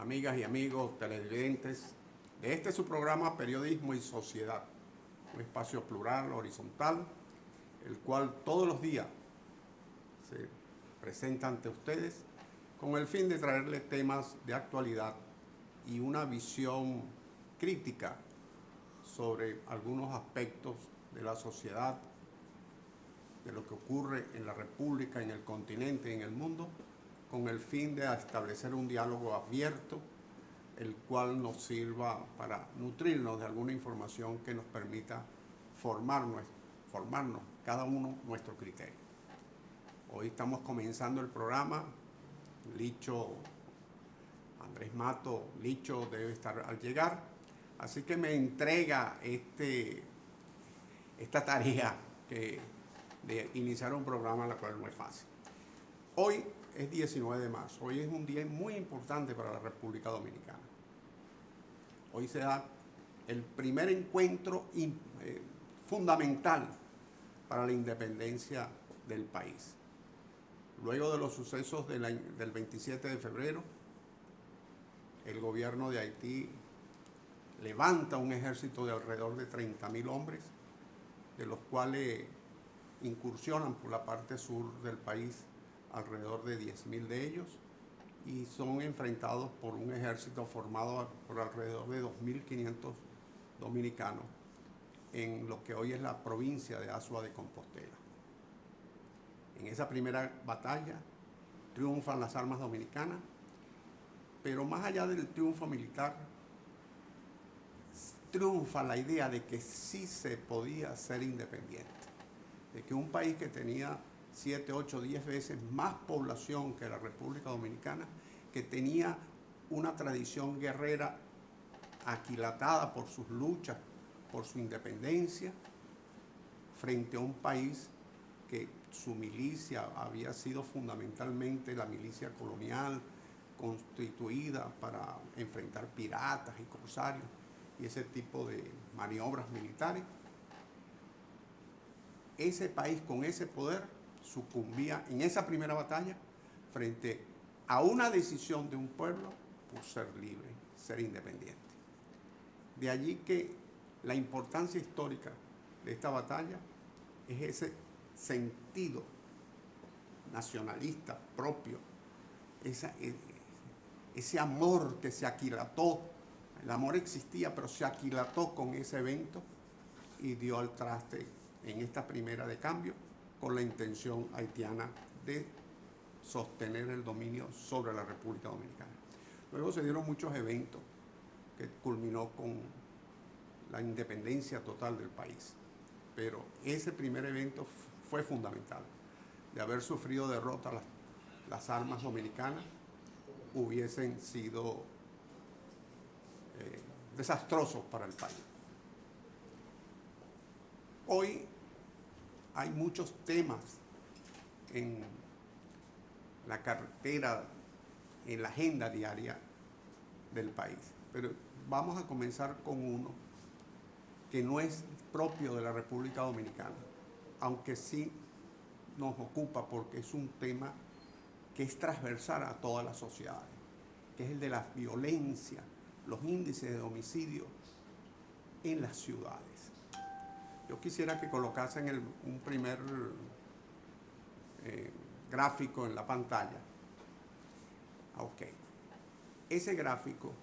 amigas y amigos televidentes de este su programa Periodismo y Sociedad, un espacio plural, horizontal, el cual todos los días se presenta ante ustedes con el fin de traerle temas de actualidad y una visión crítica sobre algunos aspectos de la sociedad, de lo que ocurre en la República, en el continente y en el mundo, con el fin de establecer un diálogo abierto, el cual nos sirva para nutrirnos de alguna información que nos permita formarnos cada uno nuestro criterio. Hoy estamos comenzando el programa. Licho, Andrés Mato, Licho debe estar al llegar, así que me entrega esta tarea de iniciar un programa, la cual no es fácil. Hoy es 19 de marzo, hoy es un día muy importante para la República Dominicana. Hoy se da el primer encuentro fundamental para la independencia del país. Luego de los sucesos del 27 de febrero, el gobierno de Haití levanta un ejército de alrededor de 30.000 hombres, de los cuales incursionan por la parte sur del país alrededor de 10.000 de ellos, y son enfrentados por un ejército formado por alrededor de 2.500 dominicanos en lo que hoy es la provincia de Azua de Compostela. En esa primera batalla triunfan las armas dominicanas, pero más allá del triunfo militar, triunfa la idea de que sí se podía ser independiente, de que un país que tenía 7, 8, 10 veces más población que la República Dominicana, que tenía una tradición guerrera aquilatada por sus luchas, por su independencia, frente a un país que su milicia había sido fundamentalmente la milicia colonial, constituida para enfrentar piratas y corsarios y ese tipo de maniobras militares. Ese país con ese poder sucumbía en esa primera batalla frente a una decisión de un pueblo por ser libre, ser independiente. De allí que la importancia histórica de esta batalla es ese sentido nacionalista propio, ese amor que se aquilató. El amor existía, pero se aquilató con ese evento y dio al traste en esta primera de cambio con la intención haitiana de sostener el dominio sobre la República Dominicana. Luego se dieron muchos eventos que culminó con la independencia total del país, pero ese primer evento fue fundamental. De haber sufrido derrota, las armas dominicanas hubiesen sido desastrosos para el país. Hoy hay muchos temas en la cartera, en la agenda diaria del país, pero vamos a comenzar con uno que no es propio de la República Dominicana, aunque sí nos ocupa porque es un tema que es transversal a todas las sociedades, que es el de la violencia, los índices de homicidio en las ciudades. Yo quisiera que colocasen un primer gráfico en la pantalla. Ok. Ese gráfico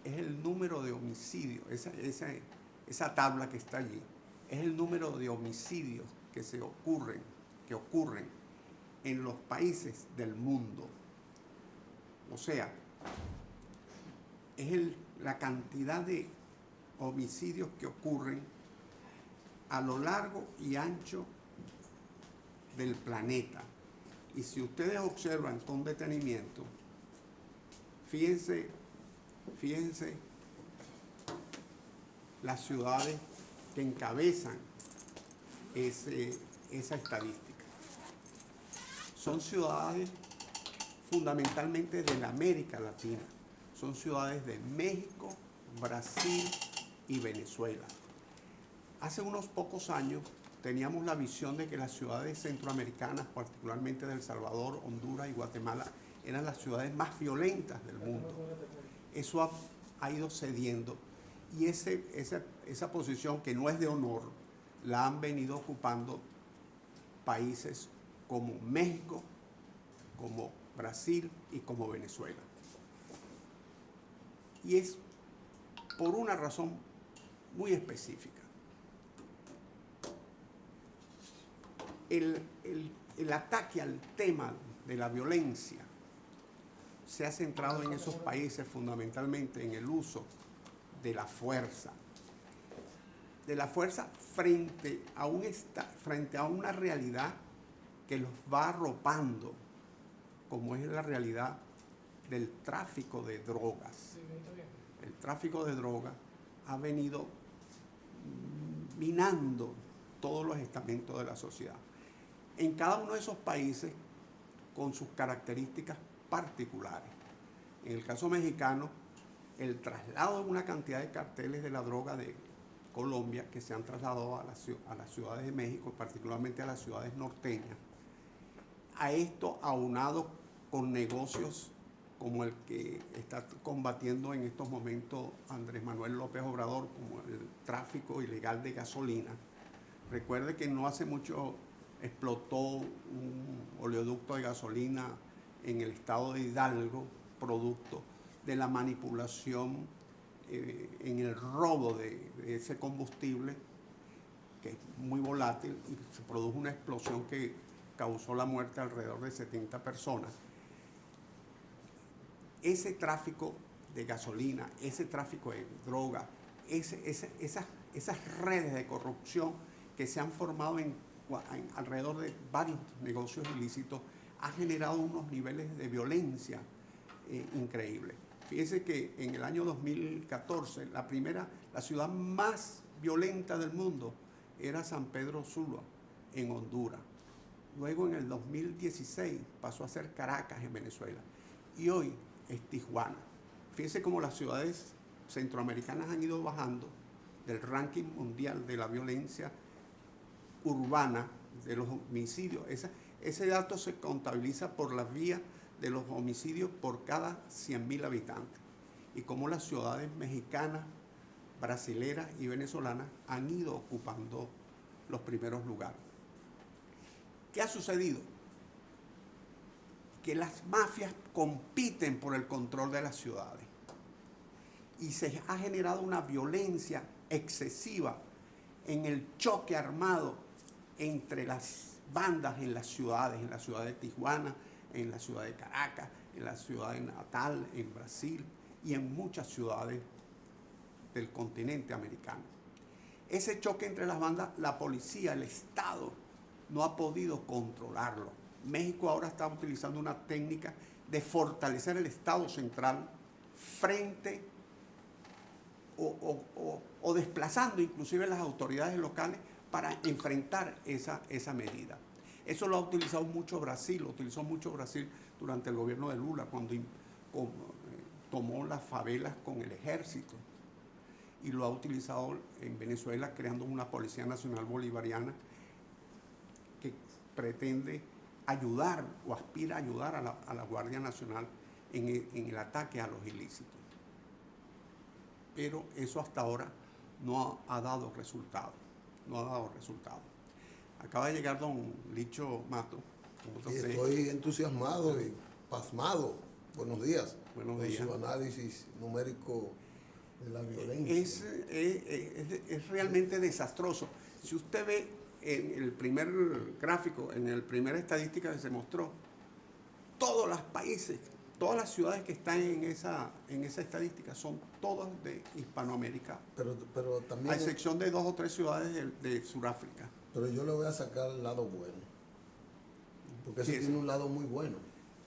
es el número de homicidios, esa tabla que está allí, es el número de homicidios que ocurren en los países del mundo. O sea, es la cantidad de homicidios que ocurren a lo largo y ancho del planeta. Y si ustedes observan con detenimiento, fíjense las ciudades que encabezan esa estadística. Son ciudades fundamentalmente de la América Latina. Son ciudades de México, Brasil y Venezuela. Hace unos pocos años teníamos la visión de que las ciudades centroamericanas, particularmente de El Salvador, Honduras y Guatemala, eran las ciudades más violentas del mundo. eso ha ido cediendo y esa posición que no es de honor la han venido ocupando países como México, como Brasil y como Venezuela. Y es por una razón muy específica. El ataque al tema de la violencia se ha centrado en esos países fundamentalmente en el uso de la fuerza. De la fuerza frente a una realidad que los va arropando, como es la realidad del tráfico de drogas. El tráfico de drogas ha venido minando todos los estamentos de la sociedad. En cada uno de esos países con sus características particulares. En el caso mexicano, el traslado de una cantidad de carteles de la droga de Colombia que se han trasladado a las ciudades de México, particularmente a las ciudades norteñas. A esto aunado con negocios como el que está combatiendo en estos momentos Andrés Manuel López Obrador, como el tráfico ilegal de gasolina. Recuerde que no hace mucho explotó un oleoducto de gasolina en el estado de Hidalgo, producto de la manipulación en el robo de ese combustible, que es muy volátil, y se produjo una explosión que causó la muerte de alrededor de 70 personas. Ese tráfico de gasolina, ese tráfico de droga, esas redes de corrupción que se han formado alrededor de varios negocios ilícitos, ha generado unos niveles de violencia increíbles. Fíjense que en el año 2014, la ciudad más violenta del mundo era San Pedro Sula, en Honduras. Luego en el 2016 pasó a ser Caracas, en Venezuela. Y hoy es Tijuana. Fíjense cómo las ciudades centroamericanas han ido bajando del ranking mundial de la violencia urbana, de los homicidios. Ese dato se contabiliza por la vía de los homicidios por cada 100.000 habitantes. Y cómo las ciudades mexicanas, brasileras y venezolanas han ido ocupando los primeros lugares. ¿Qué ha sucedido? Que las mafias compiten por el control de las ciudades y se ha generado una violencia excesiva en el choque armado entre las bandas en la ciudad de Tijuana, en la ciudad de Caracas, en la ciudad de Natal, en Brasil y en muchas ciudades del continente americano. Ese choque entre las bandas, la policía, el Estado, no ha podido controlarlo. México ahora está utilizando una técnica de fortalecer el Estado central frente o desplazando inclusive las autoridades locales para enfrentar esa medida. Eso lo ha utilizado mucho Brasil, lo utilizó mucho Brasil durante el gobierno de Lula, cuando tomó las favelas con el ejército, y lo ha utilizado en Venezuela creando una Policía Nacional Bolivariana que pretende ayudar o aspira a ayudar a la Guardia Nacional en el ataque a los ilícitos. Pero eso hasta ahora no ha dado resultado. No ha dado resultado. Acaba de llegar don Licho Mato. Estoy entusiasmado y pasmado. Buenos días. Buenos días. Con su análisis numérico de la violencia. Es realmente desastroso. Si usted ve en el primer gráfico, en la primera estadística que se mostró, todos los países, todas las ciudades que están en esa estadística son todas de Hispanoamérica, pero también, a excepción de 2 o 3 ciudades de Sudáfrica. Pero yo le voy a sacar el lado bueno, porque Sí, ese tiene un lado muy bueno.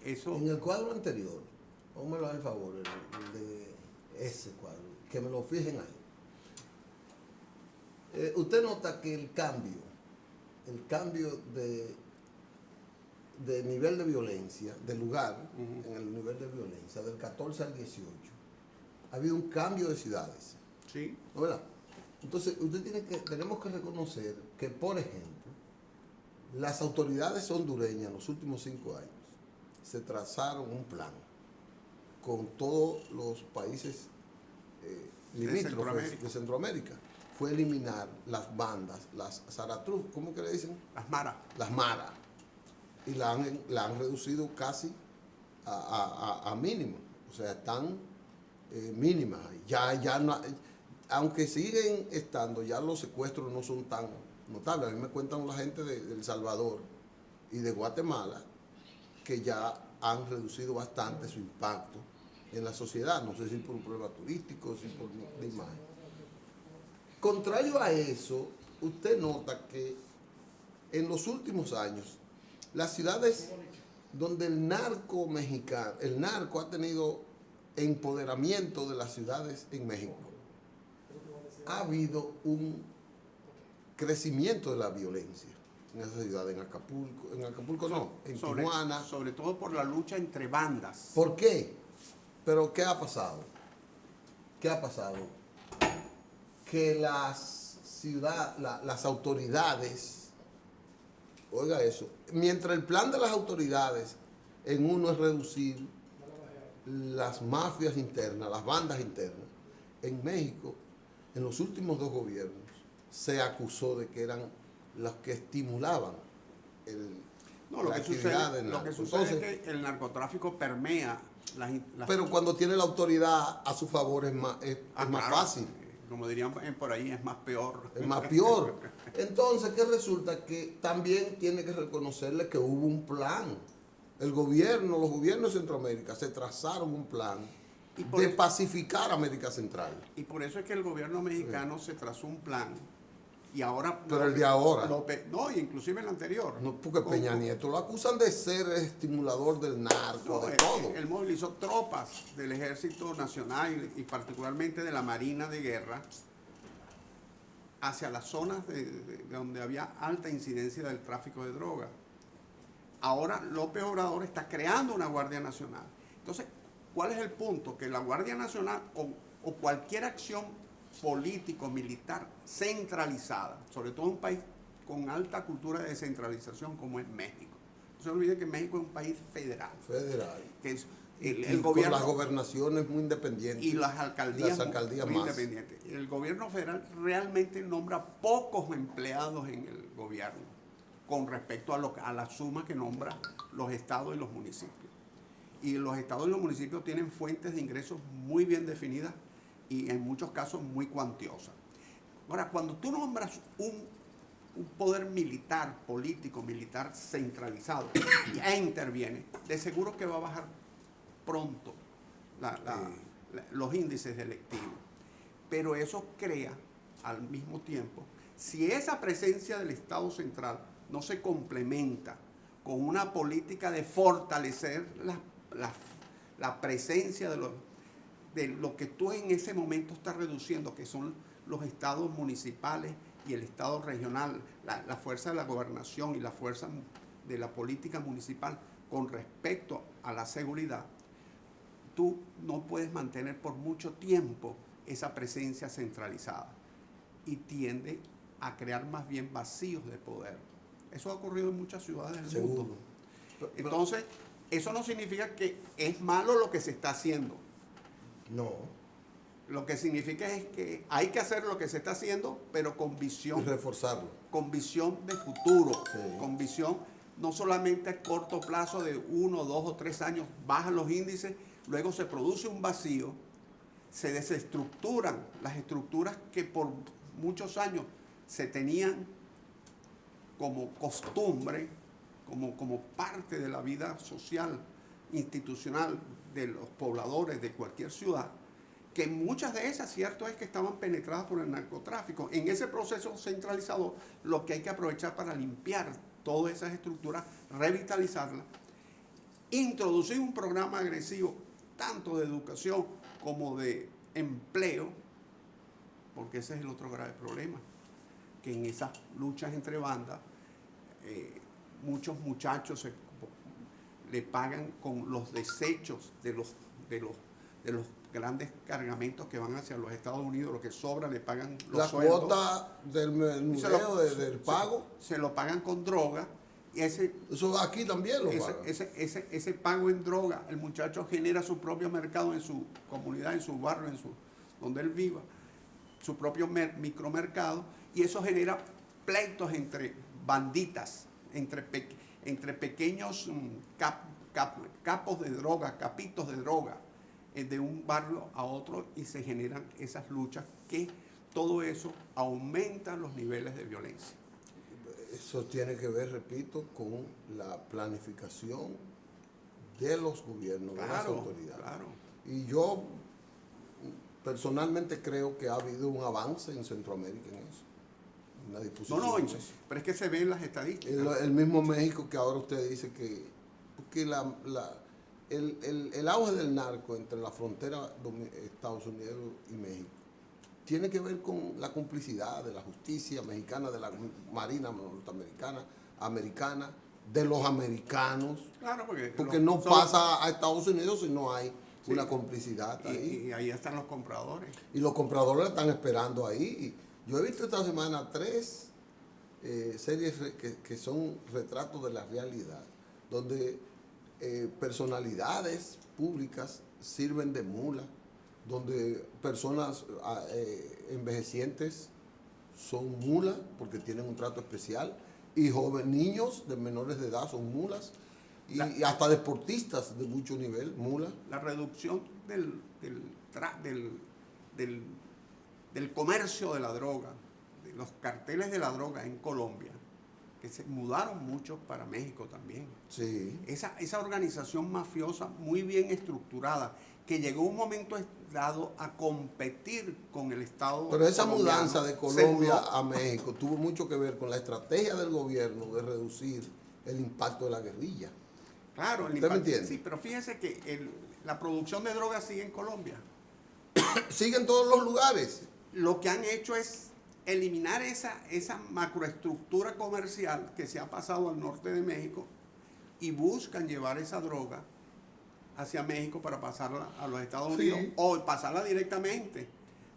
Eso, En el cuadro anterior, pónmelo al favor, el de ese cuadro, que me lo fijen ahí. Usted nota que el cambio de nivel de violencia, de lugar, en el nivel de violencia, del 14 al 18, ha habido un cambio de ciudades. sí, ¿No, verdad? Entonces, tenemos que reconocer que, por ejemplo, las autoridades hondureñas en los últimos 5 años se trazaron un plan con todos los países limítrofes de Centroamérica fue eliminar las bandas, las Zaratrus, ¿cómo que le dicen? Las maras. Las maras. Y la han reducido casi a mínimo. O sea, están mínimas. Ya no, aunque siguen estando, ya los secuestros no son tan notables. A mí me cuentan la gente de El Salvador y de Guatemala que ya han reducido bastante su impacto en la sociedad. No sé si por un problema turístico, si por la imagen. Contrario a eso, usted nota que en los últimos años, las ciudades donde el narco mexicano, el narco ha tenido empoderamiento de las ciudades en México, ha habido un crecimiento de la violencia en esa ciudad, en Acapulco no, en Tijuana. Sobre todo por la lucha entre bandas. ¿Por qué? Pero ¿qué ha pasado? ¿Qué ha pasado? Que las autoridades, oiga eso, mientras el plan de las autoridades en uno es reducir las mafias internas, las bandas internas, en México, en los últimos 2 gobiernos, se acusó de que eran los que estimulaban la actividad del narco. Lo que sucede es que el narcotráfico permea pero cuando tiene la autoridad a su favor es más fácil. Como dirían por ahí, es más peor. Es más peor. Entonces, ¿qué resulta? Que también tiene que reconocerle que hubo un plan. Los gobiernos de Centroamérica se trazaron un plan de pacificar América Central. Y por eso es que el gobierno mexicano se trazó un plan. Y ahora... Pero el de ahora. No, inclusive el anterior. No, porque Peña Nieto lo acusan de ser estimulador del narco, de todo. Él movilizó tropas del Ejército Nacional y particularmente de la Marina de Guerra hacia las zonas de donde había alta incidencia del tráfico de drogas. Ahora López Obrador está creando una Guardia Nacional. Entonces, ¿cuál es el punto? Que la Guardia Nacional o cualquier acción político-militar centralizada, sobre todo un país con alta cultura de descentralización como es México. No se olvide que México es un país federal. Que es el gobierno, con las gobernaciones muy independientes. Y las alcaldías muy más independientes. El gobierno federal realmente nombra pocos empleados en el gobierno con respecto a la suma que nombra los estados y los municipios. Y los estados y los municipios tienen fuentes de ingresos muy bien definidas y en muchos casos muy cuantiosas. Ahora, cuando tú nombras un poder militar, político, militar centralizado, ya interviene, de seguro que va a bajar pronto los índices delictivos. Pero eso crea, al mismo tiempo, si esa presencia del Estado central no se complementa con una política de fortalecer la presencia de lo que tú en ese momento estás reduciendo, que son los estados municipales y el estado regional, la fuerza de la gobernación y la fuerza de la política municipal con respecto a la seguridad, tú no puedes mantener por mucho tiempo esa presencia centralizada y tiende a crear más bien vacíos de poder. Eso ha ocurrido en muchas ciudades del mundo. Entonces, eso no significa que es malo lo que se está haciendo. No. Lo que significa es que hay que hacer lo que se está haciendo, pero con visión. Y reforzarlo. Con visión de futuro. Sí. Con visión no solamente a corto plazo de 1, 2 o 3 años, bajan los índices, luego se produce un vacío, se desestructuran las estructuras que por muchos años se tenían como costumbre, como parte de la vida social, institucional de los pobladores de cualquier ciudad, que muchas de esas, cierto es que estaban penetradas por el narcotráfico. En ese proceso centralizador, lo que hay que aprovechar para limpiar todas esas estructuras, revitalizarlas, introducir un programa agresivo, tanto de educación como de empleo, porque ese es el otro grave problema, que en esas luchas entre bandas, muchos muchachos le pagan con los desechos de los grandes cargamentos que van hacia los Estados Unidos, lo que sobra le pagan los sueldos. La cuota del menudeo, del pago. Se lo pagan con droga Y eso aquí también lo pagan. ese pago en droga, el muchacho genera su propio mercado en su comunidad, en su barrio, donde él viva, su propio micromercado, y eso genera pleitos entre banditas, entre pequeños capos de droga, capitos de droga, de un barrio a otro, y se generan esas luchas que todo eso aumenta los niveles de violencia. Eso tiene que ver, repito, con la planificación de los gobiernos, de las autoridades. Claro. Y yo personalmente creo que ha habido un avance en Centroamérica en eso. Una disposición. No, pero es que se ven las estadísticas. El mismo México que ahora usted dice que el auge del narco entre la frontera de Estados Unidos y México tiene que ver con la complicidad de la justicia mexicana, de la Marina norteamericana, americana, de los americanos. Claro, porque no pasa a Estados Unidos si no hay una complicidad ahí. Y ahí están los compradores. Y los compradores están esperando ahí. Yo he visto esta semana 3 series que son retratos de la realidad, donde personalidades públicas sirven de mula, donde personas envejecientes son mulas porque tienen un trato especial, y niños de menores de edad son mulas, y hasta deportistas de mucho nivel, mulas. La reducción del comercio de la droga, de los carteles de la droga en Colombia, que se mudaron muchos para México también. Sí. Esa organización mafiosa muy bien estructurada, que llegó un momento dado a competir con el Estado. Pero esa mudanza de Colombia a México tuvo mucho que ver con la estrategia del gobierno de reducir el impacto de la guerrilla. Claro, el impacto. ¿Me entiende? Sí, pero fíjese que la producción de drogas sigue en Colombia. Sigue en todos los lugares. Lo que han hecho es eliminar esa macroestructura comercial que se ha pasado al norte de México, y buscan llevar esa droga hacia México para pasarla a los Estados Unidos, o pasarla directamente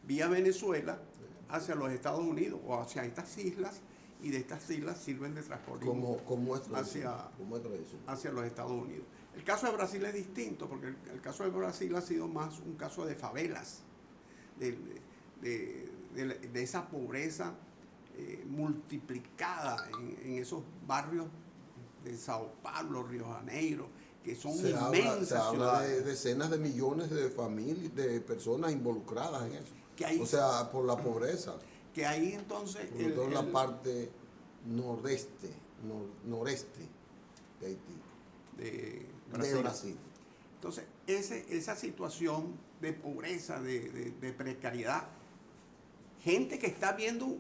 vía Venezuela hacia los Estados Unidos o hacia estas islas, y de estas islas sirven de transporte hacia los Estados Unidos. El caso de Brasil es distinto, porque el caso de Brasil ha sido más un caso de favelas, de esa pobreza multiplicada en esos barrios de Sao Paulo, Río de Janeiro, que son inmensas se habla de decenas de millones de familias, de personas involucradas en eso. O sea, por la pobreza. Que ahí entonces... Sobre todo en la parte noreste de Haití. De Brasil. Entonces, esa situación de pobreza, de precariedad, gente que está viendo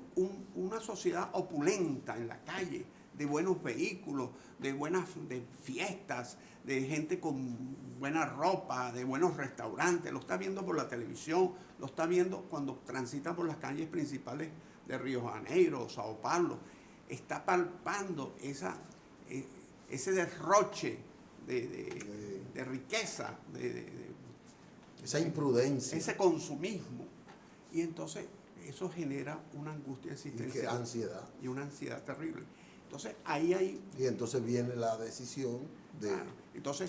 una sociedad opulenta en la calle, de buenos vehículos, de fiestas, de gente con buena ropa, de buenos restaurantes, lo está viendo por la televisión, lo está viendo cuando transita por las calles principales de Río de Janeiro, Sao Paulo, está palpando ese derroche de riqueza, esa imprudencia, ese consumismo, y entonces eso genera una angustia existencial. Y ansiedad. Y una ansiedad terrible. Entonces, ahí Y entonces viene la decisión de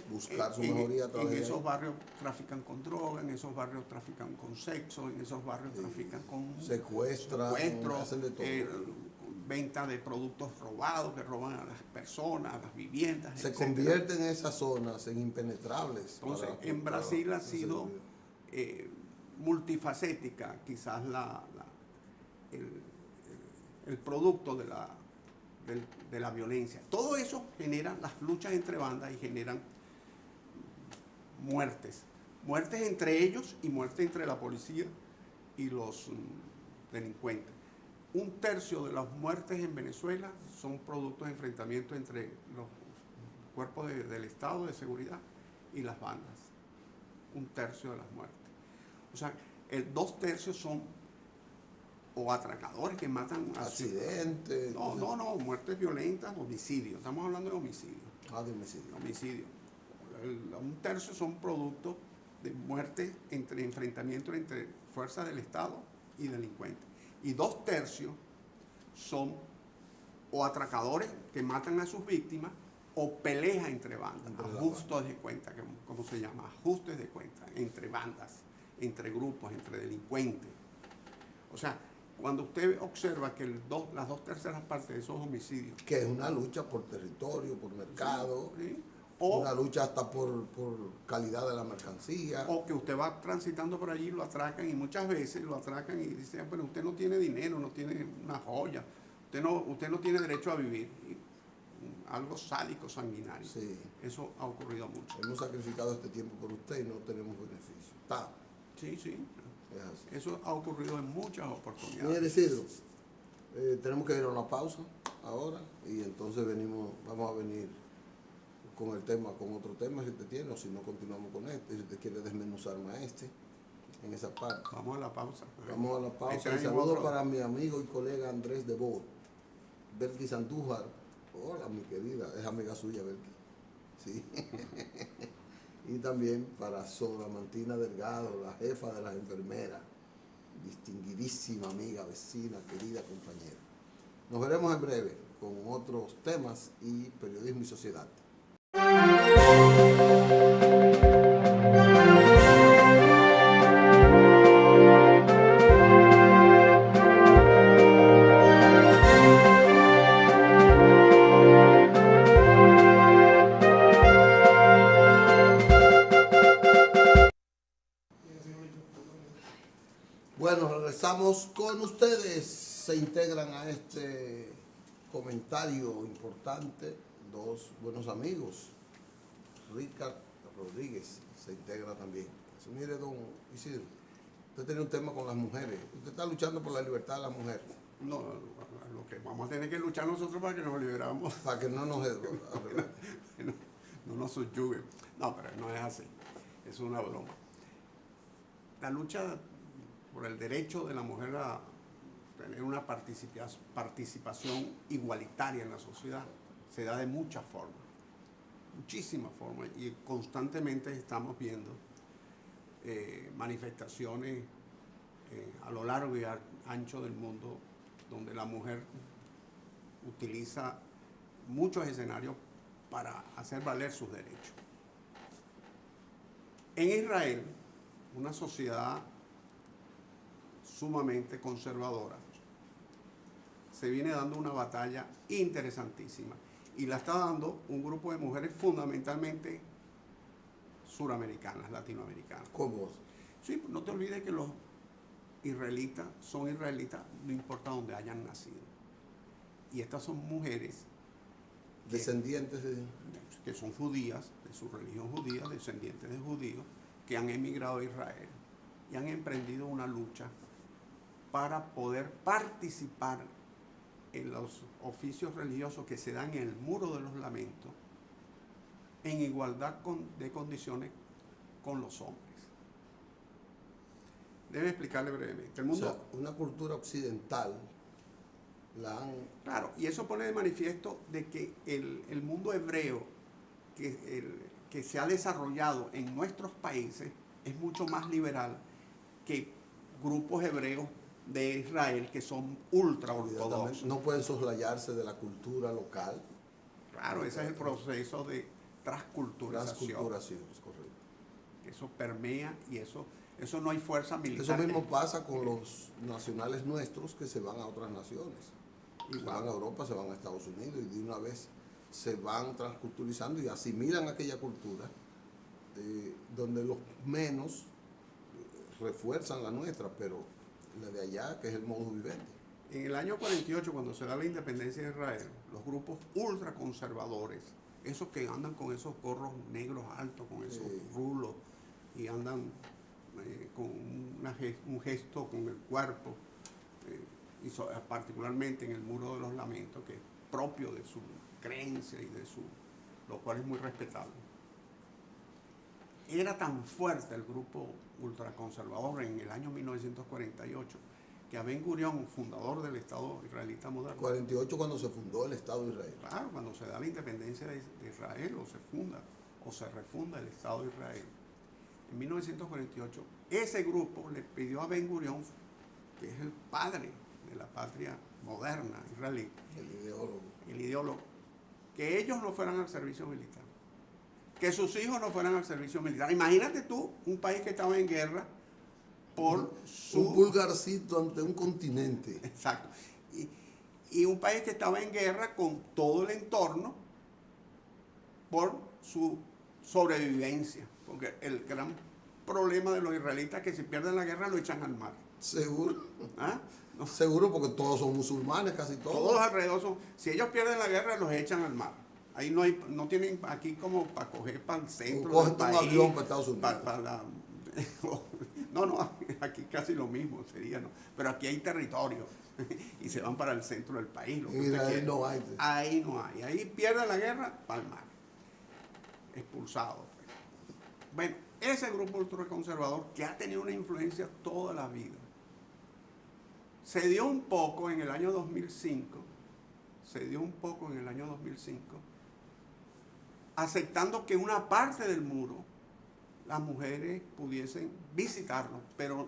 buscar su mejoría a través de... En esos barrios trafican con droga, en esos barrios trafican con sexo, en esos barrios trafican con secuestro, hacen de todo. Venta de productos robados, que roban a las personas, a las viviendas, se convierten esas zonas en impenetrables. Entonces, en Brasil ha sido multifacética, quizás el producto de la violencia. Todo eso genera las luchas entre bandas y generan muertes entre ellos y muertes entre la policía y los delincuentes. 1/3 de las muertes en Venezuela son productos de enfrentamientos entre los cuerpos del Estado de seguridad y las bandas. 1/3 de las muertes. O sea, 2/3 son o atracadores que matan a accidentes. No, muertes violentas, homicidio. Estamos hablando de homicidio. De homicidio. Homicidio. 1/3 son productos de muertes entre enfrentamientos entre fuerzas del Estado y delincuentes. Y 2/3 son o atracadores que matan a sus víctimas, o peleas entre bandas, ajustes de cuenta, ¿cómo se llama? Ajustes de cuenta, entre bandas, entre grupos, entre delincuentes. O sea, cuando usted observa que las 2/3 partes de esos homicidios... Que es una lucha por territorio, por mercado, ¿sí? O una lucha hasta por calidad de la mercancía. O que usted va transitando por allí y lo atracan, y muchas veces lo atracan y dicen, bueno, usted no tiene dinero, no tiene una joya, usted no tiene derecho a vivir. Y algo sádico, sanguinario. Sí. Eso ha ocurrido mucho. Hemos sacrificado este tiempo por usted y no tenemos beneficio. Está. Sí, sí. Es así. Eso ha ocurrido en muchas oportunidades. Mire, Isidro, tenemos que ir a una pausa ahora y entonces vamos a venir con el tema, con otro tema si usted tiene, o si no continuamos con este, si usted quiere desmenuzar más en esa parte. Vamos a la pausa. Vamos a la pausa. Y saludo para mi amigo y colega Andrés de Bo, Belkis Andújar. Hola, mi querida, es amiga suya, Belkis. Sí. Y también para Sora Mantina Delgado, la jefa de las enfermeras, distinguidísima amiga, vecina, querida compañera. Nos veremos en breve con otros temas y periodismo y sociedad. Bueno, regresamos con ustedes. Se integran a este comentario importante dos buenos amigos. Richard Rodríguez se integra también. Mire, don Isidro, usted tiene un tema con las mujeres. Usted está luchando por la libertad de las mujeres. No, lo que vamos a tener que luchar nosotros para que nos liberamos. Para que no nos no nos subyuguen. No, pero no es así. Es una broma. La lucha por el derecho de la mujer a tener una participación igualitaria en la sociedad se da de muchas formas, muchísimas formas, y constantemente estamos viendo manifestaciones a lo largo y ancho del mundo donde la mujer utiliza muchos escenarios para hacer valer sus derechos. En Israel, una sociedad sumamente conservadora, se viene dando una batalla interesantísima y la está dando un grupo de mujeres fundamentalmente suramericanas, latinoamericanas. ¿Cómo? Sí, no te olvides que los israelitas son israelitas, no importa dónde hayan nacido. Y estas son mujeres descendientes que son judías, de su religión judía, descendientes de judíos, que han emigrado a Israel y han emprendido una lucha para poder participar en los oficios religiosos que se dan en el Muro de los Lamentos en igualdad de condiciones con los hombres. Debe explicarle brevemente. El mundo, o sea, una cultura occidental la han... Claro, y eso pone de manifiesto de que el mundo hebreo que se ha desarrollado en nuestros países es mucho más liberal que grupos hebreos de Israel que son ultra ortodoxos. No pueden soslayarse de la cultura local. Claro, ese es el proceso de transculturación. Transculturación, es correcto. Eso permea y eso no hay fuerza militar. Eso mismo pasa con los nacionales nuestros que se van a otras naciones. Se van a Europa, se van a Estados Unidos y de una vez se van transculturizando y asimilan aquella cultura donde los menos refuerzan la nuestra, pero la de allá, que es el modus vivendi. En el año 48, cuando se da la independencia de Israel, los grupos ultraconservadores, esos que andan con esos gorros negros altos, con esos rulos, y andan con un gesto con el cuerpo, y particularmente en el Muro de los Lamentos, que es propio de su creencia y lo cual es muy respetable. Era tan fuerte el grupo ultraconservador en el año 1948 que a Ben Gurión, fundador del Estado israelita moderno. 48 cuando se fundó el Estado de Israel. Claro, cuando se da la independencia de Israel o se funda o se refunda el Estado de Israel. En 1948, ese grupo le pidió a Ben Gurión, que es el padre de la patria moderna israelí, El ideólogo. el ideólogo, que ellos no fueran al servicio militar, que sus hijos no fueran al servicio militar. Imagínate tú, un país que estaba en guerra por Un pulgarcito ante un continente. Exacto. Y un país que estaba en guerra con todo el entorno por su sobrevivencia. Porque el gran problema de los israelitas es que si pierden la guerra lo echan al mar. Seguro. ¿Ah? No, Seguro, porque todos son musulmanes, casi todos. todos alrededor son. Si ellos pierden la guerra, los echan al mar. Ahí no tienen aquí como para coger para el centro. O cogen del un país, avión para Estados Unidos. No, aquí casi lo mismo sería, ¿no? Pero aquí hay territorio y se van para el centro del país. Lo que Y usted ahí quiera. no hay. Ahí no hay. Ahí pierden la guerra, para el mar. Expulsado. Bueno, ese grupo ultraconservador que ha tenido una influencia toda la vida, se dio un poco en el año 2005, aceptando que una parte del muro las mujeres pudiesen visitarlo, pero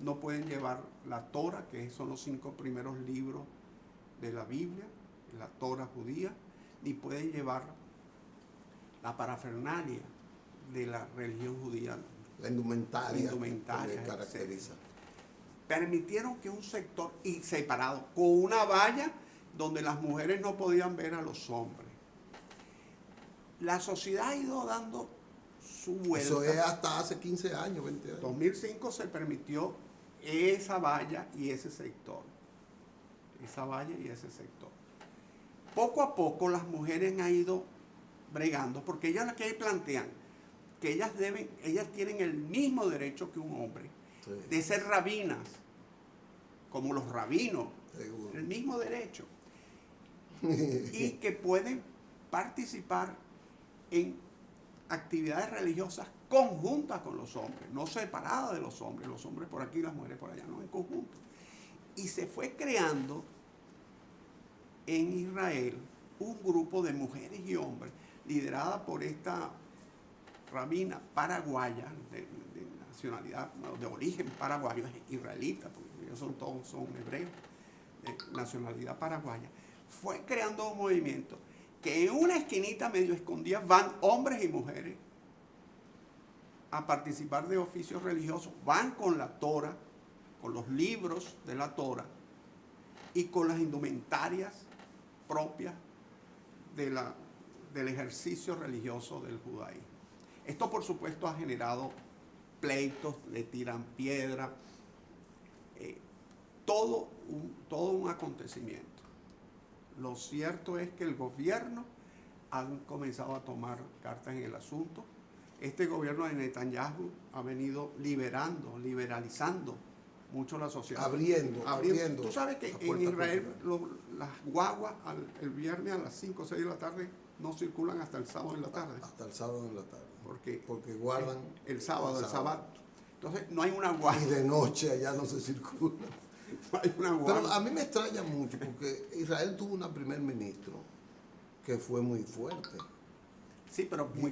no pueden llevar la Torah, que son los 5 primeros libros de la Biblia, la Torah judía, ni pueden llevar la parafernalia de la religión judía. La indumentaria, Indumentaria, que caracteriza. Permitieron que un sector, y separado, con una valla donde las mujeres no podían ver a los hombres. La sociedad ha ido dando su vuelta. Eso es hasta hace 15 años, 20 años. En 2005 se permitió esa valla y ese sector. Esa valla y ese sector. Poco a poco las mujeres han ido bregando, porque ellas lo que plantean, que ellas tienen el mismo derecho que un hombre, Sí. de ser rabinas, como los rabinos, Seguro. el mismo derecho, y que pueden participar en actividades religiosas conjuntas con los hombres, no separadas de los hombres por aquí y las mujeres por allá, no, en conjunto. Y se fue creando en Israel un grupo de mujeres y hombres, liderada por esta rabina paraguaya, de nacionalidad, de origen paraguayo, es israelita, porque ellos todos son hebreos, de nacionalidad paraguaya. Fue creando un movimiento que en una esquinita medio escondida van hombres y mujeres a participar de oficios religiosos, van con la Torah, con los libros de la Torah y con las indumentarias propias del ejercicio religioso del judaísmo. Esto, por supuesto, ha generado pleitos, le tiran piedra, todo un acontecimiento. Lo cierto es que el gobierno ha comenzado a tomar cartas en el asunto. Este gobierno de Netanyahu ha venido liberalizando mucho la sociedad. Abriendo. Tú sabes que en Israel las guaguas el viernes a las 5 o 6 de la tarde no circulan hasta el sábado en la tarde. Hasta el sábado en la tarde. Porque guardan el sábado, el sábado. Entonces no hay una guagua. Y de noche allá no se circula. No hay una guagua. Pero a mí me extraña mucho porque Israel tuvo una primer ministro que fue muy fuerte. Sí, pero muy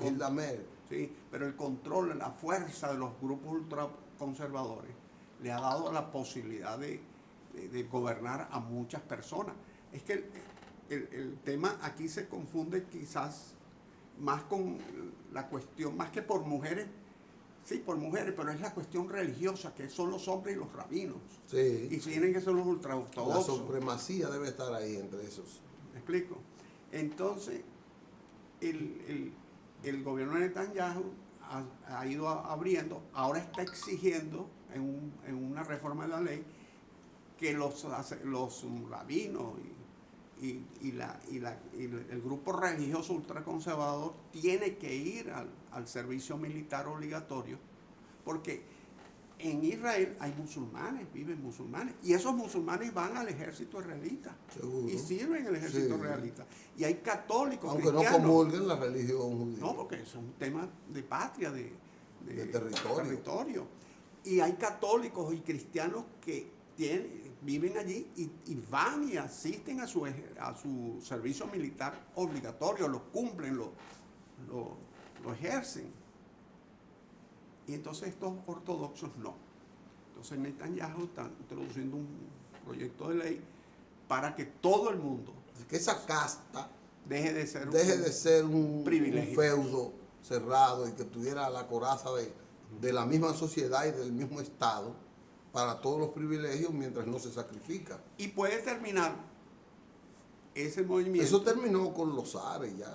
Hilda Mer. Sí, pero el control, la fuerza de los grupos ultraconservadores le ha dado la posibilidad de gobernar a muchas personas. Es que el tema aquí se confunde quizás más con la cuestión, más que por mujeres, sí, por mujeres, pero es la cuestión religiosa, que son los hombres y los rabinos. Sí. Y tienen que ser los ultraortodoxos. La supremacía debe estar ahí entre esos. ¿Me explico? Entonces, el gobierno de Netanyahu ha ido abriendo, ahora está exigiendo en una reforma de la ley que los rabinos y el grupo religioso ultraconservador tiene que ir al servicio militar obligatorio, porque en Israel hay musulmanes, viven musulmanes, y esos musulmanes van al ejército israelita. Seguro. Y sirven en el ejército israelita. Y hay católicos, aunque cristianos. no comulguen la religión judía. No, porque es un tema de patria, de territorio. Y hay católicos y cristianos que viven allí y van y asisten a su servicio militar obligatorio, lo cumplen, lo ejercen. Y entonces estos ortodoxos no. Entonces Netanyahu está introduciendo proyecto de ley para que todo el mundo Que esa casta deje de ser un privilegio. feudo cerrado y que tuviera la coraza de la misma sociedad y del mismo Estado para todos los privilegios mientras no se sacrifica. Y puede terminar ese movimiento. Eso terminó con los zares, ya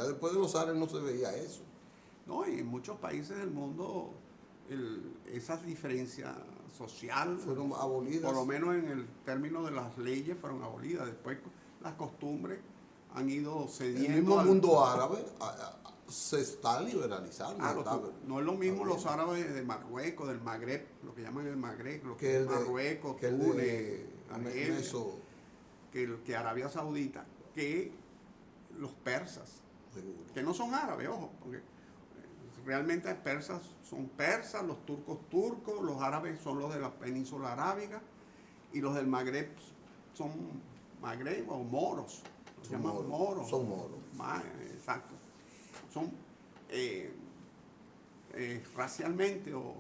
después de los zares no se veía eso. No, y en muchos países del mundo esas diferencias sociales Fueron abolidas. por lo menos en el término de las leyes fueron abolidas. Después las costumbres han ido cediendo. El mismo mundo árabe se está liberalizando. Claro, no es lo mismo los árabes de Marruecos, del Magreb, lo que llaman el Magreb, lo que es Marruecos, que Túnez, Argelia, que Arabia Saudita, que los persas, que no son árabes, ojo, porque realmente persas son persas, los turcos, los árabes son los de la península arábiga y los del Magreb son Magreb o moros, se llaman moros. Son moros. Exacto. Son racialmente o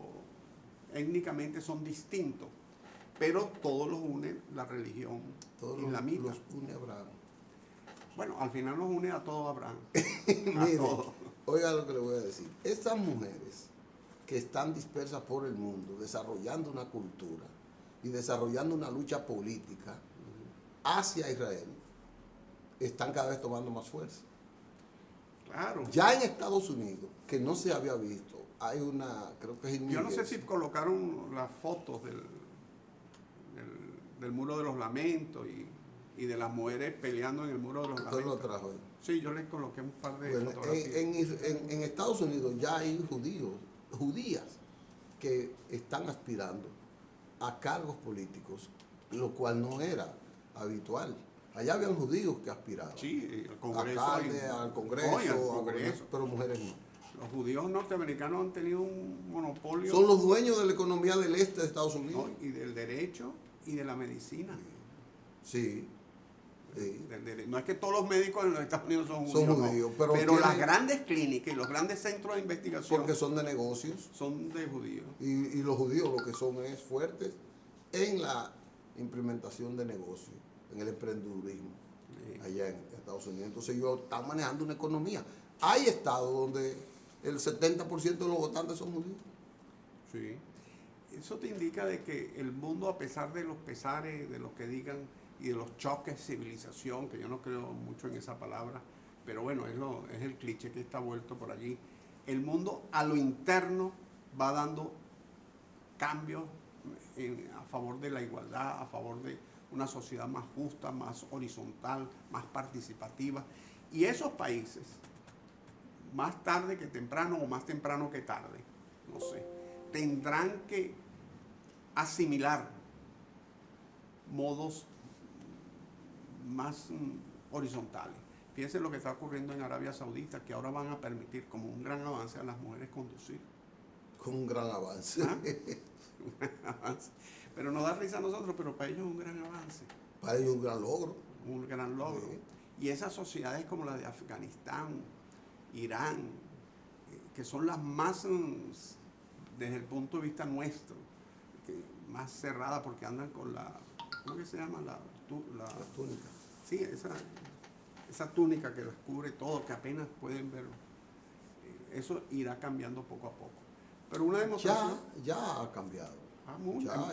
étnicamente son distintos, pero todos los une la religión islamita. Los une Abraham. Bueno, al final nos une a todo Abraham. Mire, oiga lo que le voy a decir. Estas mujeres que están dispersas por el mundo, desarrollando una cultura y desarrollando una lucha política hacia Israel, están cada vez tomando más fuerza. Claro. Ya en Estados Unidos, que no se había visto, hay una, creo que es en New Yo no sé Jersey. si colocaron las fotos del Muro de los Lamentos y de las mujeres peleando en el Muro de los Usted lo Lamentos. trajo ahí. Sí, yo les coloqué un par de Bueno, fotografías. en Estados Unidos ya hay judías que están aspirando a cargos políticos, lo cual no era habitual. Allá habían judíos que aspiraban. Sí, al Congreso. Alcalde, al Congreso, Oye, al Congreso. pero mujeres no. Los judíos norteamericanos han tenido un monopolio. Son los dueños de la economía del este de Estados Unidos. ¿no? Y del derecho y de la medicina. Sí. Sí. No es que todos los médicos en los Estados Unidos son judíos. Son judíos, no. pero las grandes clínicas y los grandes centros de investigación porque son de negocios. son de judíos. Y los judíos lo que son es fuertes en la implementación de negocios, en el emprendedurismo, allá en Estados Unidos. Entonces ellos están manejando una economía. Hay estados donde el 70% de los votantes son judíos. Sí. Eso te indica de que el mundo, a pesar de los pesares, de lo que digan y de los choques de civilización, que yo no creo mucho en esa palabra, pero bueno, es el cliché que está vuelto por allí, el mundo a lo interno va dando cambios a favor de la igualdad, a favor de una sociedad más justa, más horizontal, más participativa. Y esos países, más tarde que temprano o más temprano que tarde, no sé, tendrán que asimilar modos más horizontales. Fíjense lo que está ocurriendo en Arabia Saudita, que ahora van a permitir como un gran avance a las mujeres conducir. Con un gran avance. ¿Ah? Un gran avance. Pero nos da risa a nosotros, pero para ellos es un gran avance. Para ellos un gran logro. Un gran logro. Sí. Y esas sociedades como la de Afganistán, Irán, que son las más, desde el punto de vista nuestro, más cerradas porque andan con la, ¿cómo que se llama? La túnica. Sí, esa túnica que las cubre todo, que apenas pueden ver. Eso irá cambiando poco a poco. Pero una demostración... Ya ha cambiado.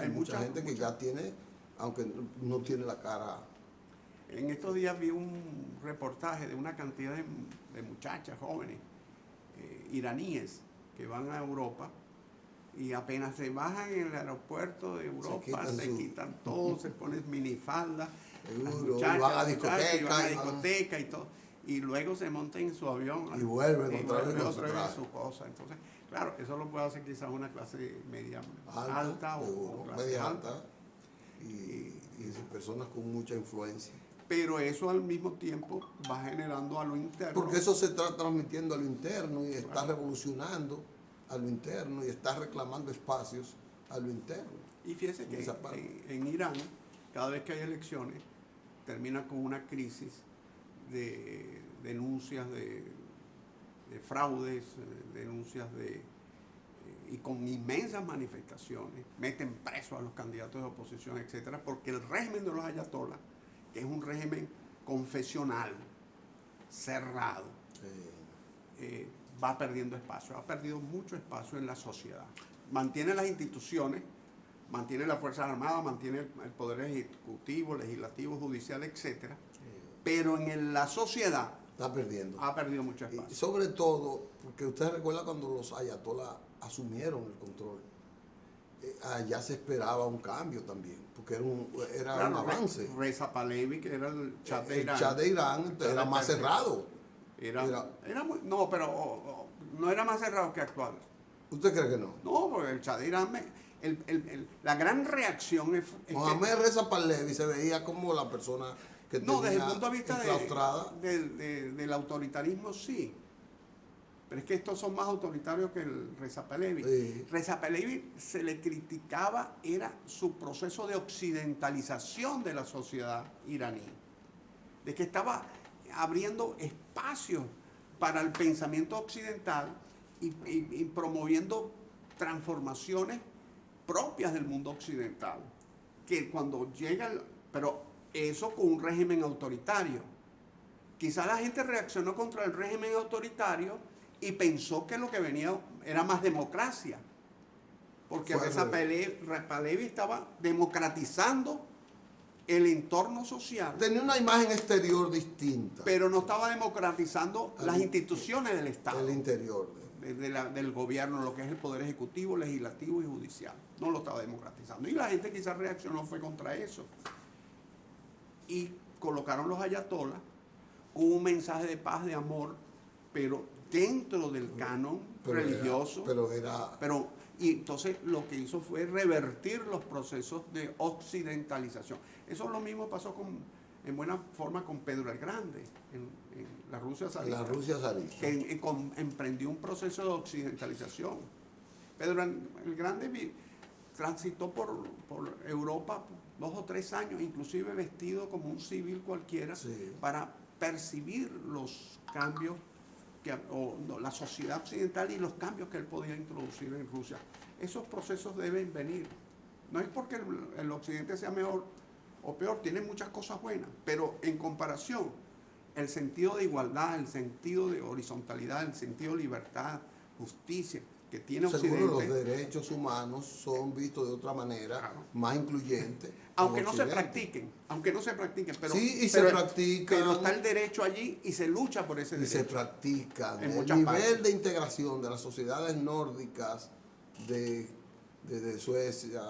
Hay mucha gente que ya tiene, aunque no tiene la cara. En estos días vi un reportaje de una cantidad de muchachas jóvenes iraníes que van a Europa y apenas se bajan en el aeropuerto de Europa se quitan todo, se ponen minifaldas, van a discoteca y todo, y luego se montan en su avión y vuelven otra vez a su cosa. Entonces, claro, eso lo puede hacer quizás una clase media alta o clase media alta y personas con mucha influencia. Pero eso al mismo tiempo va generando a lo interno. Porque eso se está transmitiendo a lo interno y está revolucionando a lo interno y está reclamando espacios a lo interno. Y fíjese que en Irán, cada vez que hay elecciones, termina con una crisis de denuncias de fraudes, denuncias de y con inmensas manifestaciones, meten presos a los candidatos de oposición, etcétera, porque el régimen de los ayatolás, que es un régimen confesional, cerrado, va perdiendo espacio, ha perdido mucho espacio en la sociedad. Mantiene las instituciones, mantiene las Fuerzas Armadas, mantiene el poder ejecutivo, legislativo, judicial, etcétera, pero en la sociedad está perdiendo. Ha perdido mucho espacio. Y sobre todo, porque usted recuerda cuando los ayatolás asumieron el control, allá se esperaba un cambio también, porque era Claro, un avance. Reza Pahlavi, que era el Shah de Irán. El Shah de Irán era más cerrado. Era muy, no, pero no era más cerrado que actual. ¿Usted cree que no? No, porque el Shah de Irán, la gran reacción es Mohamed Reza Pahlavi se veía como la persona que tenía desde el punto de vista enclaustrada. del autoritarismo, sí. Pero es que estos son más autoritarios que el Reza Pahlavi. Sí. Reza Pahlavi se le criticaba, era su proceso de occidentalización de la sociedad iraní. De que estaba abriendo espacios para el pensamiento occidental y promoviendo transformaciones propias del mundo occidental. Que cuando llega, pero eso con un régimen autoritario. Quizá la gente reaccionó contra el régimen autoritario y pensó que lo que venía era más democracia. Porque Reza Pahlavi estaba democratizando el entorno social. Tenía una imagen exterior distinta. Pero no estaba democratizando las instituciones del Estado. El interior. Del gobierno, lo que es el poder ejecutivo, legislativo y judicial. No lo estaba democratizando. Y la gente quizás reaccionó fue contra eso. Y colocaron los ayatolás con un mensaje de paz, de amor, pero dentro del canon religioso. Y entonces lo que hizo fue revertir los procesos de occidentalización. Eso lo mismo pasó en buena forma con Pedro el Grande, en la Rusia zarista. La Rusia zarista. Que emprendió un proceso de occidentalización. Pedro el Grande transitó por Europa 2 o 3 años, inclusive vestido como un civil cualquiera, sí, para percibir los cambios, la sociedad occidental y los cambios que él podía introducir en Rusia. Esos procesos deben venir. No es porque el occidente sea mejor o peor, tiene muchas cosas buenas, pero en comparación, el sentido de igualdad, el sentido de horizontalidad, el sentido de libertad, justicia que tiene Occidente. Seguro los derechos humanos son vistos de otra manera, claro, más incluyentes. Aunque no se practiquen, pero, sí, se practican. Pero está el derecho allí y se lucha por ese derecho. Y se practican. El nivel de integración de las sociedades nórdicas de Suecia,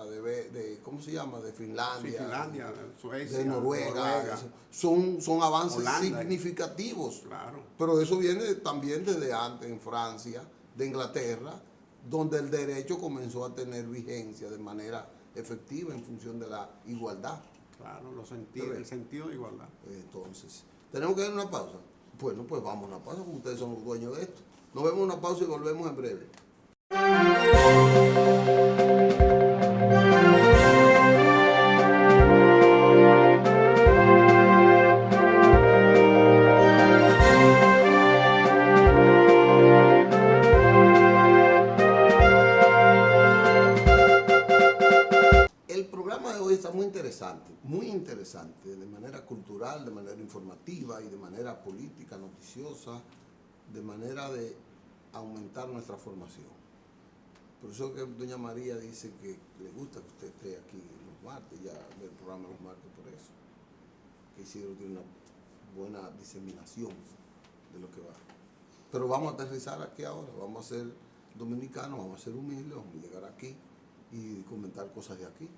¿cómo se llama? De Finlandia. Sí, Finlandia, Suecia, de Noruega. Son avances Holanda, significativos. Claro. Pero eso viene también desde antes en Francia, de Inglaterra, donde el derecho comenzó a tener vigencia de manera efectiva en función de la igualdad. Claro, el sentido de igualdad. Entonces, ¿tenemos que dar una pausa? Bueno, pues vamos a una pausa, porque ustedes son los dueños de esto. Nos vemos en una pausa y volvemos en breve. Muy interesante, de manera cultural, de manera informativa y de manera política, noticiosa, de manera de aumentar nuestra formación. Por eso que doña María dice que le gusta que usted esté aquí los martes, ya ve el programa los martes por eso, que Isidro tiene una buena diseminación de lo que va. Pero vamos a aterrizar aquí ahora, vamos a ser dominicanos, vamos a ser humildes, vamos a llegar aquí y comentar cosas de aquí.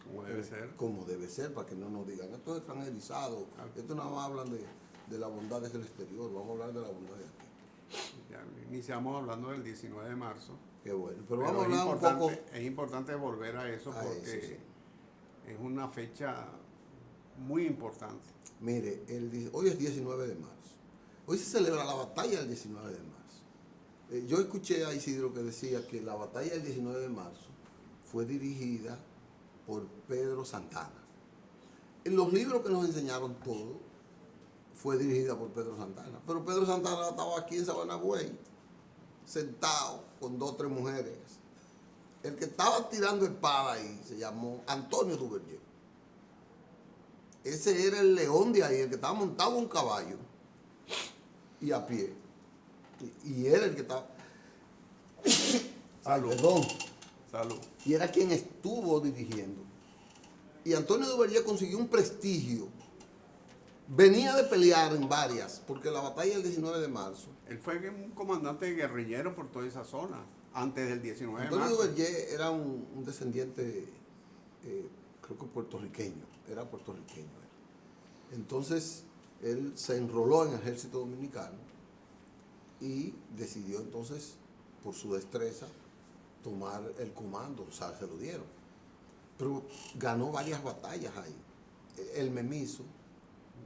Como debe ser. Como debe ser, para que no nos digan, esto es extranjerizado, esto nada más hablan de las bondades del exterior, vamos a hablar de la bondad de aquí. Ya iniciamos hablando del 19 de marzo. Qué bueno, pero vamos a hablar un poco. Es importante volver a eso porque sí, es una fecha muy importante. Mire, hoy es 19 de marzo. Hoy se celebra la batalla del 19 de marzo. Yo escuché a Isidro que decía que la batalla del 19 de marzo fue dirigida por Pedro Santana. En los libros que nos enseñaron todo, fue dirigida por Pedro Santana. Pero Pedro Santana estaba aquí en Sabana Güey, sentado con 2 o 3 mujeres. El que estaba tirando espada ahí se llamó Antonio Duvergé. Ese era el león de ahí, el que estaba montado en un caballo y a pie. Y era el que estaba... Salud. Perdón. Salud. Y era quien estuvo dirigiendo. Y Antonio Duvergé consiguió un prestigio. Venía de pelear en varias, porque la batalla del 19 de marzo. Él fue un comandante guerrillero por toda esa zona, antes del 19 de Antonio marzo. Duvergé era un descendiente, creo que puertorriqueño, era puertorriqueño. Entonces, él se enroló en el ejército dominicano y decidió entonces, por su destreza, tomar el comando, o sea, se lo dieron. Pero ganó varias batallas ahí. El Memiso,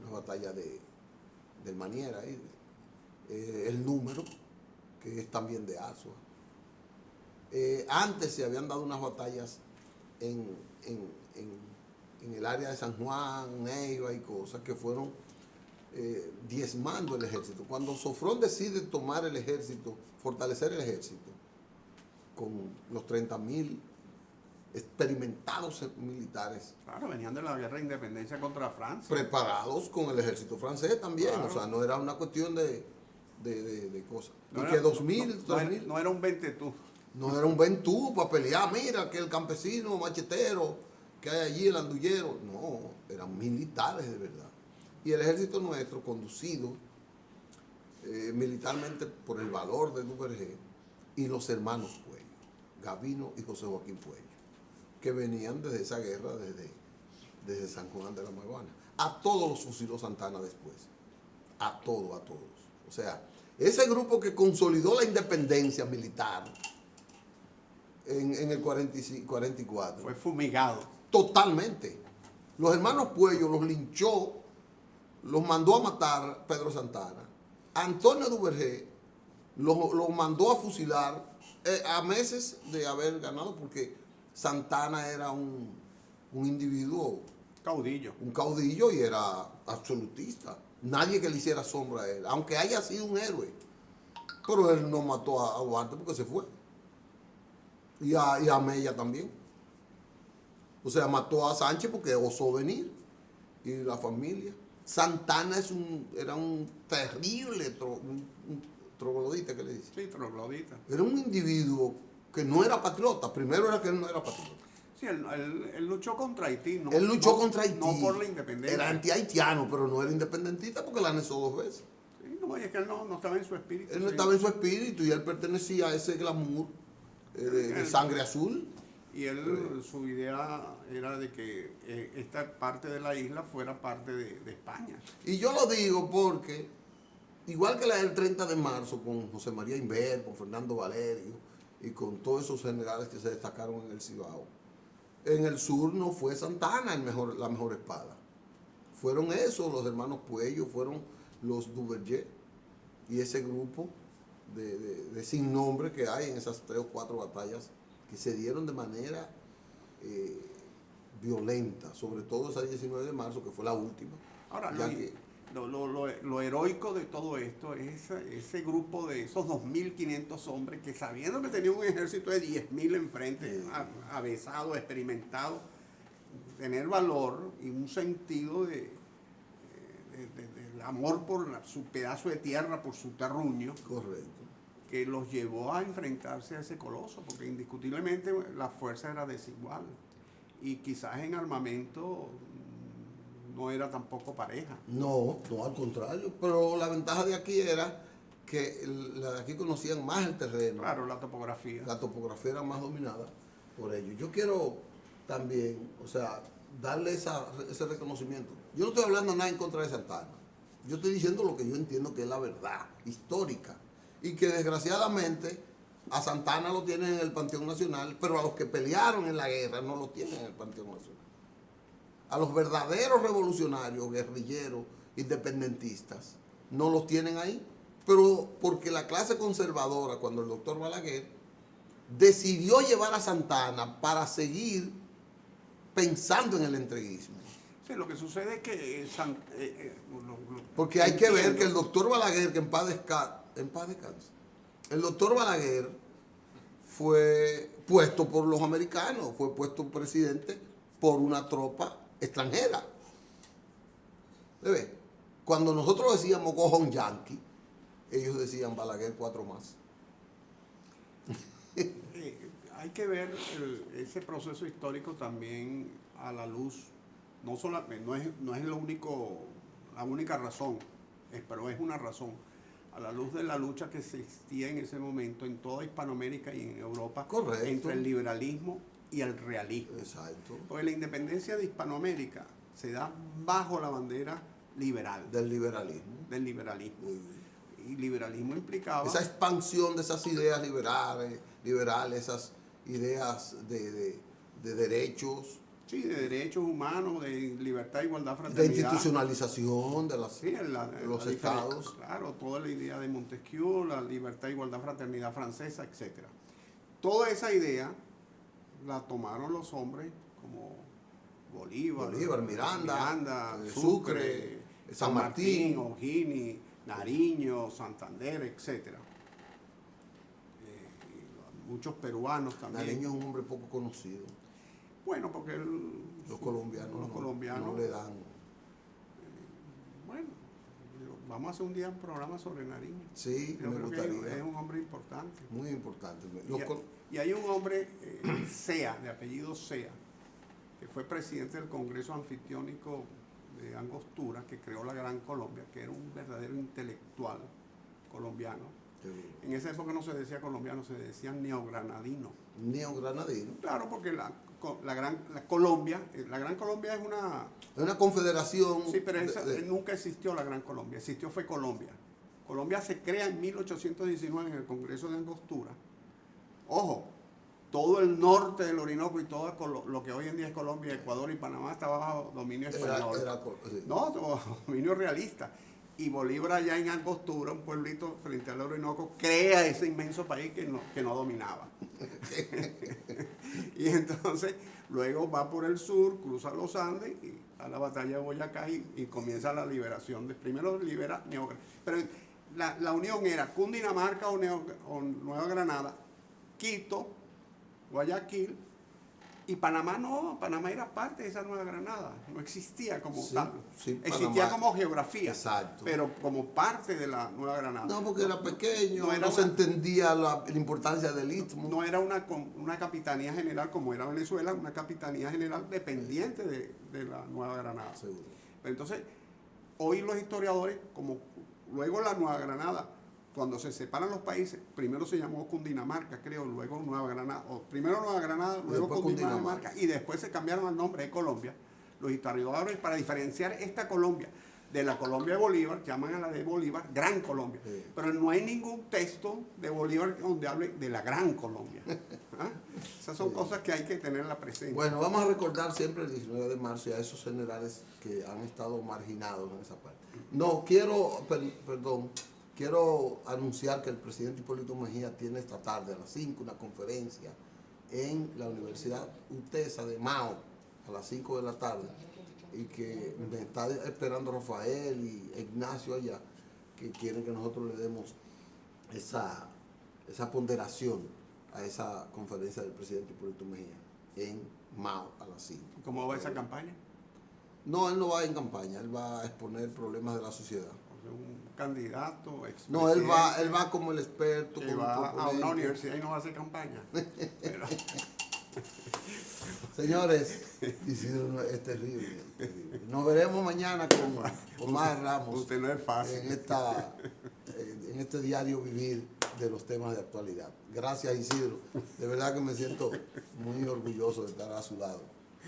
una batalla del Maniera, ahí, el Número, que es también de Azua. Antes se habían dado unas batallas en el área de San Juan, Neiva y cosas que fueron diezmando el ejército. Cuando Sofrón decide tomar el ejército, fortalecer el ejército, con los 30.000 experimentados militares. Claro, venían de la guerra de independencia contra Francia. Preparados con el ejército francés también. Claro. O sea, no era una cuestión de cosas. No y era, que 2000... No era un 20 tú. No era un ventú para pelear, mira, que el campesino machetero que hay allí, el andullero. No, eran militares de verdad. Y el ejército nuestro, conducido militarmente por el valor de Duvergé y los hermanos Puello, Gavino y José Joaquín Puello, que venían desde esa guerra, desde San Juan de la Maguana. A todos los fusiló Santana después. A todos. O sea, ese grupo que consolidó la independencia militar en el 44. Fue fumigado. Totalmente. Los hermanos Puello los linchó, los mandó a matar Pedro Santana. Antonio Duvergé los mandó a fusilar a meses de haber ganado, porque Santana era un individuo... Caudillo. Un caudillo y era absolutista. Nadie que le hiciera sombra a él, aunque haya sido un héroe. Pero él no mató a Duarte porque se fue. Y a Mella también. O sea, mató a Sánchez porque osó venir. Y la familia. Santana era un terrible troglodita, ¿qué le dice? Sí, troglodita. Era un individuo que no era patriota. Primero era que él no era patriota. Sí, él luchó contra Haití. No, él luchó contra Haití. No por la independencia. Era anti-haitiano, pero no era independentista porque la anexó 2 veces. Sí, no, es que él no estaba en su espíritu. Él no estaba en su espíritu y él pertenecía a ese glamour de sangre azul. Y él, su idea era de que esta parte de la isla fuera parte de España. Y yo lo digo porque, igual que la del 30 de marzo, con José María Inver, con Fernando Valerio y con todos esos generales que se destacaron en el Cibao, en el sur no fue Santana la mejor espada. Fueron esos, los hermanos Puello, fueron los Duvergé y ese grupo de sin nombre que hay en esas 3 o 4 batallas que se dieron de manera violenta, sobre todo esa 19 de marzo, que fue la última. Ahora, lo heroico de todo esto es ese grupo de esos 2.500 hombres que, sabiendo que tenían un ejército de 10.000 enfrente, avesado, experimentado, tener valor y un sentido del amor por su pedazo de tierra, por su terruño. Correcto. Que los llevó a enfrentarse a ese coloso, porque indiscutiblemente la fuerza era desigual y quizás en armamento no era tampoco pareja. No, al contrario, pero la ventaja de aquí era que la de aquí conocían más el terreno. Claro, la topografía. La topografía era más dominada por ellos. Yo quiero también, o sea, darle ese reconocimiento. Yo no estoy hablando nada en contra de Santana. Yo estoy diciendo lo que yo entiendo que es la verdad histórica. Y que desgraciadamente a Santana lo tienen en el Panteón Nacional, pero a los que pelearon en la guerra no lo tienen en el Panteón Nacional. A los verdaderos revolucionarios, guerrilleros, independentistas, no los tienen ahí. Pero porque la clase conservadora, cuando el doctor Balaguer decidió llevar a Santana para seguir pensando en el entreguismo. Sí, lo que sucede es que... porque hay que ver que el doctor Balaguer, que en paz descanse, el doctor Balaguer fue puesto por los americanos, fue puesto presidente por una tropa extranjera. ¿Ve? Cuando nosotros decíamos coja un yanqui, ellos decían Balaguer 4 más. Hay que ver ese proceso histórico también a la luz, no es lo único, la única razón, pero es una razón, a la luz de la lucha que existía en ese momento en toda Hispanoamérica y en Europa. Correcto. Entre el liberalismo y el realismo. Exacto. Porque la independencia de Hispanoamérica se da bajo la bandera liberal. Del liberalismo. Del liberalismo. Y liberalismo implicaba... esa expansión de esas ideas liberales, esas ideas de derechos. Sí, de derechos humanos, de libertad, igualdad, De fraternidad. institucionalización de los la estados. Claro, toda la idea de Montesquieu, la libertad, igualdad, fraternidad francesa, etc. Toda esa idea la tomaron los hombres como Bolívar, Miranda, Sucre, San Martín, O'Higgins, Nariño, Santander, etc. Muchos peruanos también. Nariño es un hombre poco conocido. Bueno, porque los colombianos no le dan. Bueno, vamos a hacer un día un programa sobre Nariño. Sí, yo me creo gustaría. que es un hombre importante. Muy importante. Y hay un hombre, Sea, de apellido Sea, que fue presidente del Congreso Anfictiónico de Angostura, que creó la Gran Colombia, que era un verdadero intelectual colombiano. En esa época no se decía colombiano, se decía neogranadino. Neogranadino. Claro, porque la Gran Colombia es una confederación. Sí, pero nunca existió la Gran Colombia, fue Colombia. Colombia se crea en 1819 en el Congreso de Angostura. Ojo, todo el norte del Orinoco y todo lo que hoy en día es Colombia, Ecuador y Panamá estaba bajo dominio español. Sí. No, dominio realista. Y Bolívar allá en Angostura, un pueblito frente al Orinoco, crea ese inmenso país que no dominaba. Y entonces luego va por el sur, cruza los Andes y a la batalla de Boyacá y comienza la liberación. Primero libera pero la unión era Cundinamarca o Nueva Granada, Quito, Guayaquil, y Panamá no, Panamá era parte de esa Nueva Granada, no existía como tal, existía como geografía, exacto, pero como parte de la Nueva Granada. No, porque era pequeño, no se entendía la importancia del istmo. No era una capitanía general como era Venezuela, una capitanía general dependiente de la Nueva Granada. Seguro. Pero entonces, hoy los historiadores, como luego la Nueva Granada, cuando se separan los países, primero se llamó Cundinamarca, creo, luego Nueva Granada, o primero Nueva Granada, luego Cundinamarca, y después se cambiaron el nombre de Colombia. Los historiadores, para diferenciar esta Colombia de la Colombia de Bolívar, llaman a la de Bolívar Gran Colombia. Sí. Pero no hay ningún texto de Bolívar donde hable de la Gran Colombia. ¿Ah? Esas son cosas que hay que tenerla presente. Bueno, vamos a recordar siempre el 19 de marzo y a esos generales que han estado marginados en esa parte. No, quiero anunciar que el presidente Hipólito Mejía tiene esta tarde a las 5 una conferencia en la Universidad UTESA de Mao a las 5 de la tarde y que me está esperando Rafael y Ignacio allá, que quieren que nosotros le demos esa ponderación a esa conferencia del presidente Hipólito Mejía en Mao a las 5. ¿Cómo va esa campaña? No, él no va en campaña, él va a exponer problemas de la sociedad. Un candidato, no, él va como el experto. Que va a una universidad y no va a hacer campaña. Pero... Señores, Isidro es terrible, terrible. Nos veremos mañana con más Ramos. Usted no es fácil. En este diario vivir de los temas de actualidad. Gracias, Isidro. De verdad que me siento muy orgulloso de estar a su lado,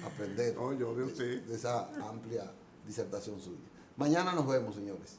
aprender de esa amplia disertación suya. Mañana nos vemos, señores.